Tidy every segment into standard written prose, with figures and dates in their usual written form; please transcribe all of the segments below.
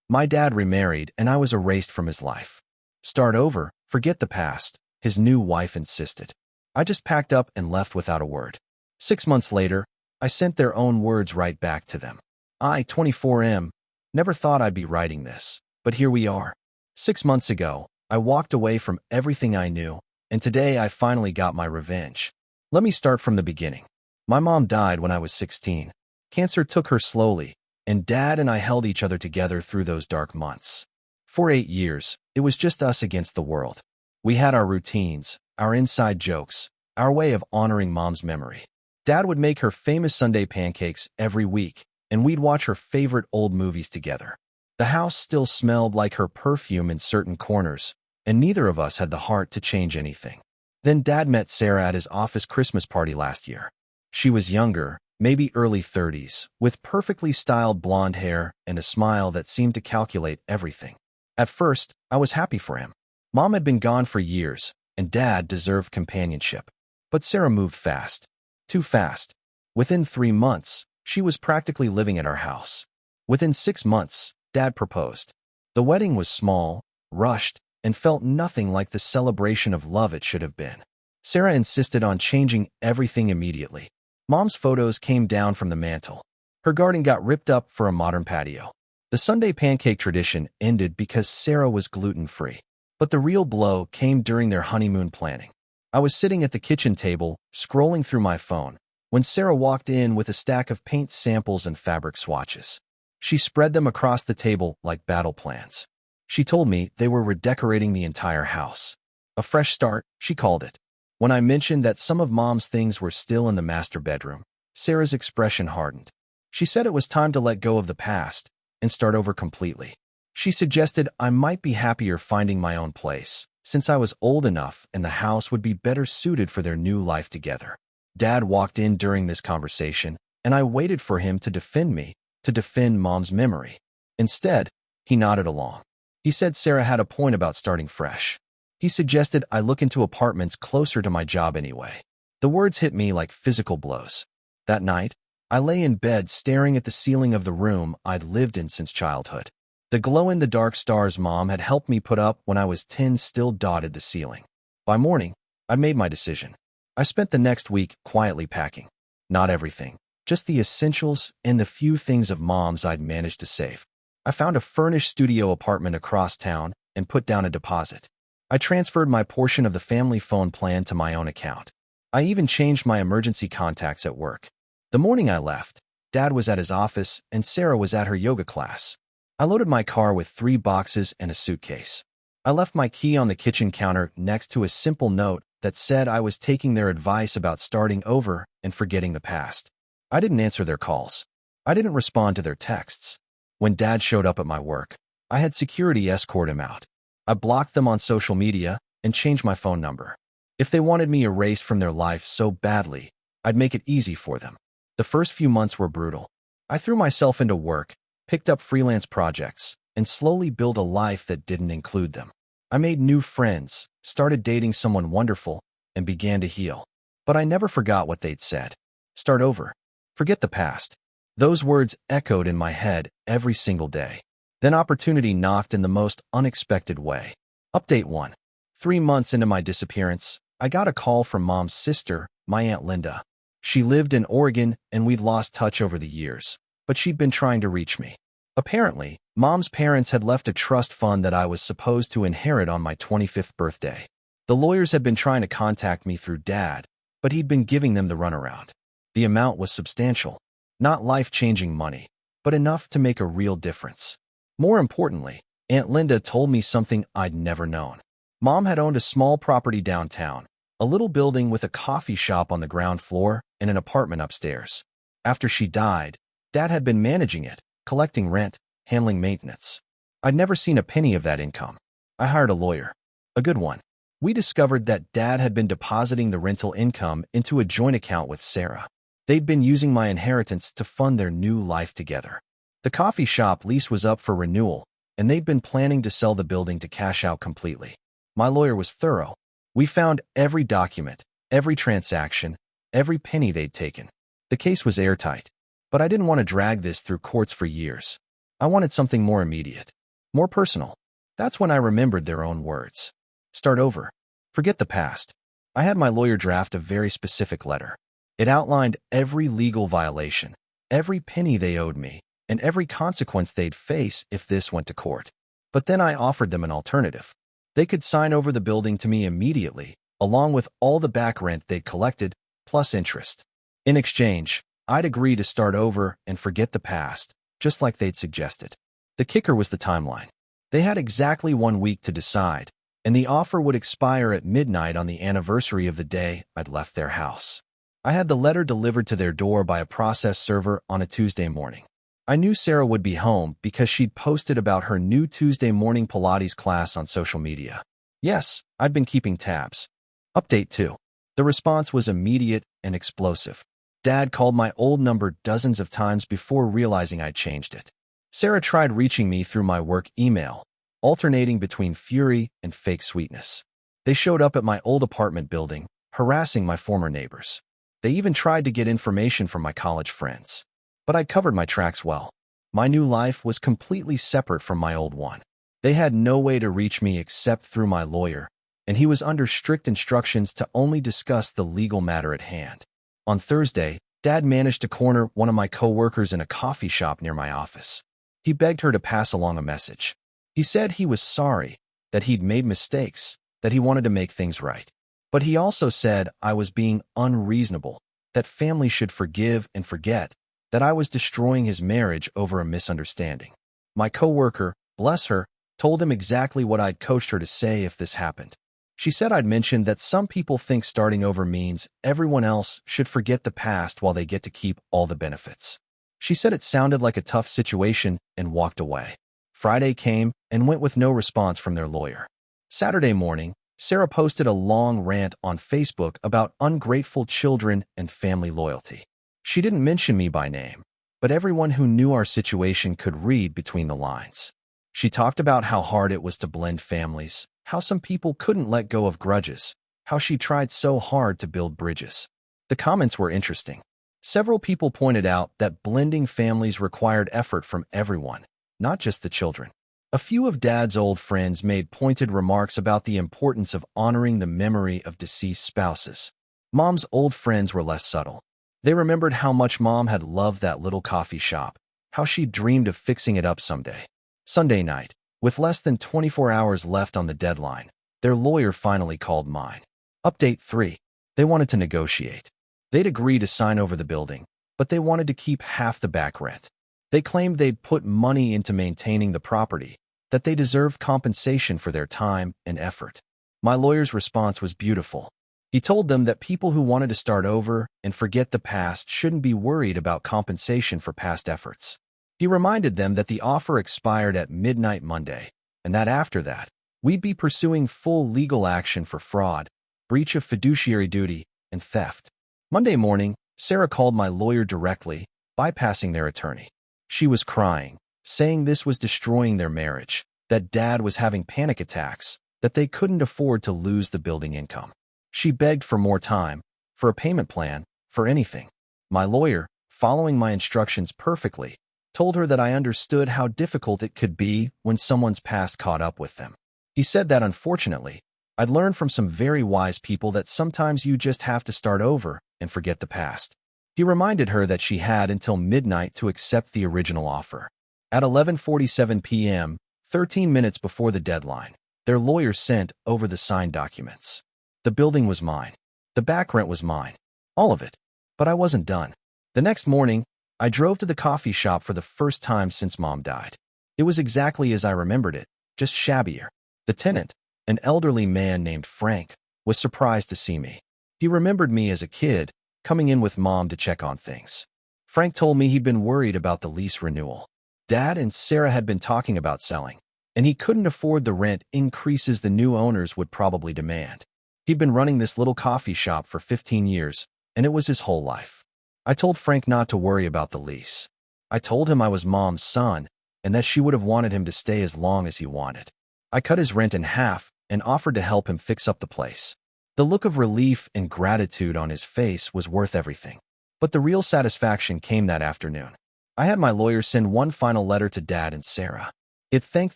My dad remarried, and I was erased from his life. Start over, forget the past, his new wife insisted. I just packed up and left without a word. 6 months later, I sent their own words right back to them. I, 24M, never thought I'd be writing this, but here we are. 6 months ago, I walked away from everything I knew, and today I finally got my revenge. Let me start from the beginning. My mom died when I was 16. Cancer took her slowly, and Dad and I held each other together through those dark months. For 8 years, it was just us against the world. We had our routines, our inside jokes, our way of honoring Mom's memory. Dad would make her famous Sunday pancakes every week, and we'd watch her favorite old movies together. The house still smelled like her perfume in certain corners, and neither of us had the heart to change anything. Then Dad met Sarah at his office Christmas party last year. She was younger, maybe early 30s, with perfectly styled blonde hair and a smile that seemed to calculate everything. At first, I was happy for him. Mom had been gone for years, and Dad deserved companionship. But Sarah moved fast. Too fast. Within 3 months, she was practically living at our house. Within 6 months, Dad proposed. The wedding was small, rushed, and felt nothing like the celebration of love it should have been. Sarah insisted on changing everything immediately. Mom's photos came down from the mantel. Her garden got ripped up for a modern patio. The Sunday pancake tradition ended because Sarah was gluten-free. But the real blow came during their honeymoon planning. I was sitting at the kitchen table, scrolling through my phone, when Sarah walked in with a stack of paint samples and fabric swatches. She spread them across the table like battle plans. She told me they were redecorating the entire house. A fresh start, she called it. When I mentioned that some of Mom's things were still in the master bedroom, Sarah's expression hardened. She said it was time to let go of the past and start over completely. She suggested I might be happier finding my own place, since I was old enough and the house would be better suited for their new life together. Dad walked in during this conversation, and I waited for him to defend me, to defend Mom's memory. Instead, he nodded along. He said Sarah had a point about starting fresh. He suggested I look into apartments closer to my job anyway. The words hit me like physical blows. That night, I lay in bed staring at the ceiling of the room I'd lived in since childhood. The glow-in-the-dark stars Mom had helped me put up when I was 10 still dotted the ceiling. By morning, I made my decision. I spent the next week quietly packing. Not everything, just the essentials and the few things of Mom's I'd managed to save. I found a furnished studio apartment across town and put down a deposit. I transferred my portion of the family phone plan to my own account. I even changed my emergency contacts at work. The morning I left, Dad was at his office and Sarah was at her yoga class. I loaded my car with 3 boxes and a suitcase. I left my key on the kitchen counter next to a simple note that said I was taking their advice about starting over and forgetting the past. I didn't answer their calls. I didn't respond to their texts. When Dad showed up at my work, I had security escort him out. I blocked them on social media and changed my phone number. If they wanted me erased from their life so badly, I'd make it easy for them. The first few months were brutal. I threw myself into work, picked up freelance projects, and slowly built a life that didn't include them. I made new friends, started dating someone wonderful, and began to heal. But I never forgot what they'd said. Start over. Forget the past. Those words echoed in my head every single day. Then opportunity knocked in the most unexpected way. Update 1. 3 months into my disappearance, I got a call from Mom's sister, my Aunt Linda. She lived in Oregon and we'd lost touch over the years, but she'd been trying to reach me. Apparently, Mom's parents had left a trust fund that I was supposed to inherit on my 25th birthday. The lawyers had been trying to contact me through Dad, but he'd been giving them the runaround. The amount was substantial. Not life-changing money, but enough to make a real difference. More importantly, Aunt Linda told me something I'd never known. Mom had owned a small property downtown, a little building with a coffee shop on the ground floor and an apartment upstairs. After she died, Dad had been managing it, collecting rent, handling maintenance. I'd never seen a penny of that income. I hired a lawyer. A good one. We discovered that Dad had been depositing the rental income into a joint account with Sarah. They'd been using my inheritance to fund their new life together. The coffee shop lease was up for renewal, and they'd been planning to sell the building to cash out completely. My lawyer was thorough. We found every document, every transaction, every penny they'd taken. The case was airtight, but I didn't want to drag this through courts for years. I wanted something more immediate, more personal. That's when I remembered their own words. Start over. Forget the past. I had my lawyer draft a very specific letter. It outlined every legal violation, every penny they owed me, and every consequence they'd face if this went to court. But then I offered them an alternative. They could sign over the building to me immediately, along with all the back rent they'd collected, plus interest. In exchange, I'd agree to start over and forget the past, just like they'd suggested. The kicker was the timeline. They had exactly 1 week to decide, and the offer would expire at midnight on the anniversary of the day I'd left their house. I had the letter delivered to their door by a process server on a Tuesday morning. I knew Sarah would be home because she'd posted about her new Tuesday morning Pilates class on social media. Yes, I'd been keeping tabs. Update 2. The response was immediate and explosive. Dad called my old number dozens of times before realizing I'd changed it. Sarah tried reaching me through my work email, alternating between fury and fake sweetness. They showed up at my old apartment building, harassing my former neighbors. They even tried to get information from my college friends. But I covered my tracks well. My new life was completely separate from my old one. They had no way to reach me except through my lawyer, and he was under strict instructions to only discuss the legal matter at hand. On Thursday, Dad managed to corner one of my coworkers in a coffee shop near my office. He begged her to pass along a message. He said he was sorry, that he'd made mistakes, that he wanted to make things right. But he also said I was being unreasonable, that family should forgive and forget, that I was destroying his marriage over a misunderstanding. My coworker, bless her, told him exactly what I'd coached her to say if this happened. She said I'd mentioned that some people think starting over means everyone else should forget the past while they get to keep all the benefits. She said it sounded like a tough situation and walked away. Friday came and went with no response from their lawyer. Saturday morning, Sarah posted a long rant on Facebook about ungrateful children and family loyalty. She didn't mention me by name, but everyone who knew our situation could read between the lines. She talked about how hard it was to blend families, how some people couldn't let go of grudges, how she tried so hard to build bridges. The comments were interesting. Several people pointed out that blending families required effort from everyone, not just the children. A few of Dad's old friends made pointed remarks about the importance of honoring the memory of deceased spouses. Mom's old friends were less subtle. They remembered how much Mom had loved that little coffee shop, how she dreamed of fixing it up someday. Sunday night, with less than 24 hours left on the deadline, their lawyer finally called mine. Update 3. They wanted to negotiate. They'd agree to sign over the building, but they wanted to keep half the back rent. They claimed they'd put money into maintaining the property, that they deserved compensation for their time and effort. My lawyer's response was beautiful. He told them that people who wanted to start over and forget the past shouldn't be worried about compensation for past efforts. He reminded them that the offer expired at midnight Monday, and that after that, we'd be pursuing full legal action for fraud, breach of fiduciary duty, and theft. Monday morning, Sarah called my lawyer directly, bypassing their attorney. She was crying, saying this was destroying their marriage, that Dad was having panic attacks, that they couldn't afford to lose the building income. She begged for more time, for a payment plan, for anything. My lawyer, following my instructions perfectly, told her that I understood how difficult it could be when someone's past caught up with them. He said that unfortunately, I'd learned from some very wise people that sometimes you just have to start over and forget the past. He reminded her that she had until midnight to accept the original offer. At 11:47 p.m., 13 minutes before the deadline, their lawyer sent over the signed documents. The building was mine. The back rent was mine. All of it. But I wasn't done. The next morning, I drove to the coffee shop for the first time since Mom died. It was exactly as I remembered it, just shabbier. The tenant, an elderly man named Frank, was surprised to see me. He remembered me as a kid, coming in with Mom to check on things. Frank told me he'd been worried about the lease renewal. Dad and Sarah had been talking about selling, and he couldn't afford the rent increases the new owners would probably demand. He'd been running this little coffee shop for 15 years, and it was his whole life. I told Frank not to worry about the lease. I told him I was Mom's son, and that she would have wanted him to stay as long as he wanted. I cut his rent in half and offered to help him fix up the place. The look of relief and gratitude on his face was worth everything. But the real satisfaction came that afternoon. I had my lawyer send one final letter to Dad and Sarah. It thanked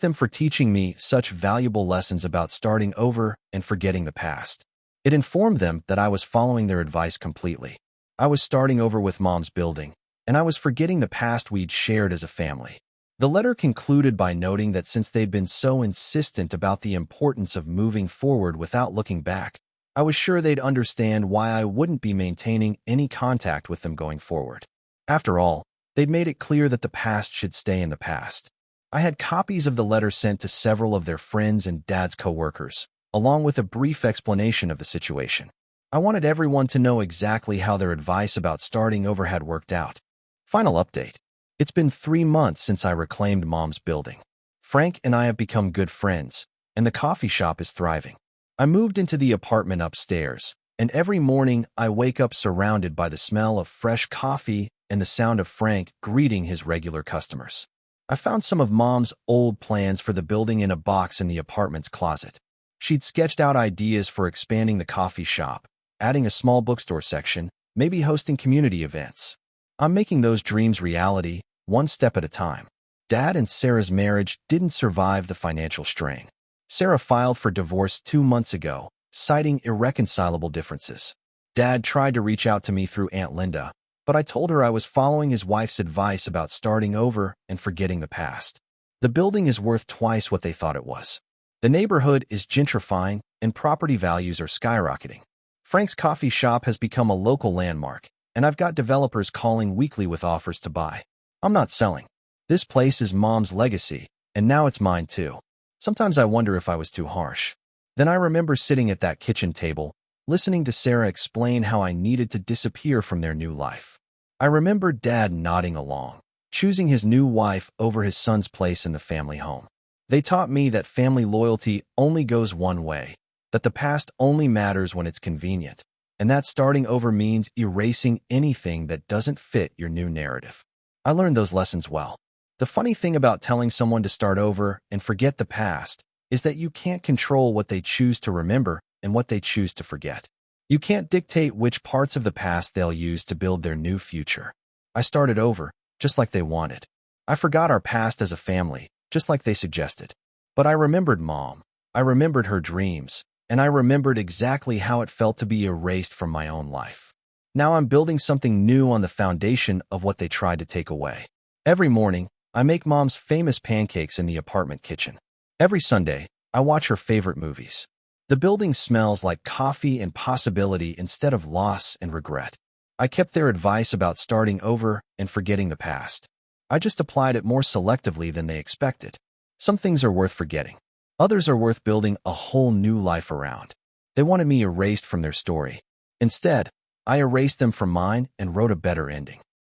them for teaching me such valuable lessons about starting over and forgetting the past. It informed them that I was following their advice completely. I was starting over with Mom's building, and I was forgetting the past we'd shared as a family. The letter concluded by noting that since they'd been so insistent about the importance of moving forward without looking back, I was sure they'd understand why I wouldn't be maintaining any contact with them going forward. After all, they'd made it clear that the past should stay in the past. I had copies of the letter sent to several of their friends and Dad's coworkers, along with a brief explanation of the situation. I wanted everyone to know exactly how their advice about starting over had worked out. Final update. It's been 3 months since I reclaimed Mom's building. Frank and I have become good friends, and the coffee shop is thriving. I moved into the apartment upstairs, and every morning I wake up surrounded by the smell of fresh coffee and the sound of Frank greeting his regular customers. I found some of Mom's old plans for the building in a box in the apartment's closet. She'd sketched out ideas for expanding the coffee shop, adding a small bookstore section, maybe hosting community events. I'm making those dreams reality, one step at a time. Dad and Sarah's marriage didn't survive the financial strain. Sarah filed for divorce 2 months ago, citing irreconcilable differences. Dad tried to reach out to me through Aunt Linda, but I told her I was following his wife's advice about starting over and forgetting the past. The building is worth twice what they thought it was. The neighborhood is gentrifying, and property values are skyrocketing. Frank's coffee shop has become a local landmark, and I've got developers calling weekly with offers to buy. I'm not selling. This place is Mom's legacy, and now it's mine too. Sometimes I wonder if I was too harsh. Then I remember sitting at that kitchen table, listening to Sarah explain how I needed to disappear from their new life. I remember Dad nodding along, choosing his new wife over his son's place in the family home. They taught me that family loyalty only goes one way, that the past only matters when it's convenient, and that starting over means erasing anything that doesn't fit your new narrative. I learned those lessons well. The funny thing about telling someone to start over and forget the past is that you can't control what they choose to remember and what they choose to forget. You can't dictate which parts of the past they'll use to build their new future. I started over, just like they wanted. I forgot our past as a family, just like they suggested. But I remembered Mom. I remembered her dreams, and I remembered exactly how it felt to be erased from my own life. Now I'm building something new on the foundation of what they tried to take away. Every morning, I make Mom's famous pancakes in the apartment kitchen. Every Sunday, I watch her favorite movies. The building smells like coffee and possibility instead of loss and regret. I kept their advice about starting over and forgetting the past. I just applied it more selectively than they expected. Some things are worth forgetting. Others are worth building a whole new life around. They wanted me erased from their story. Instead, I erased them from mine and wrote a better ending.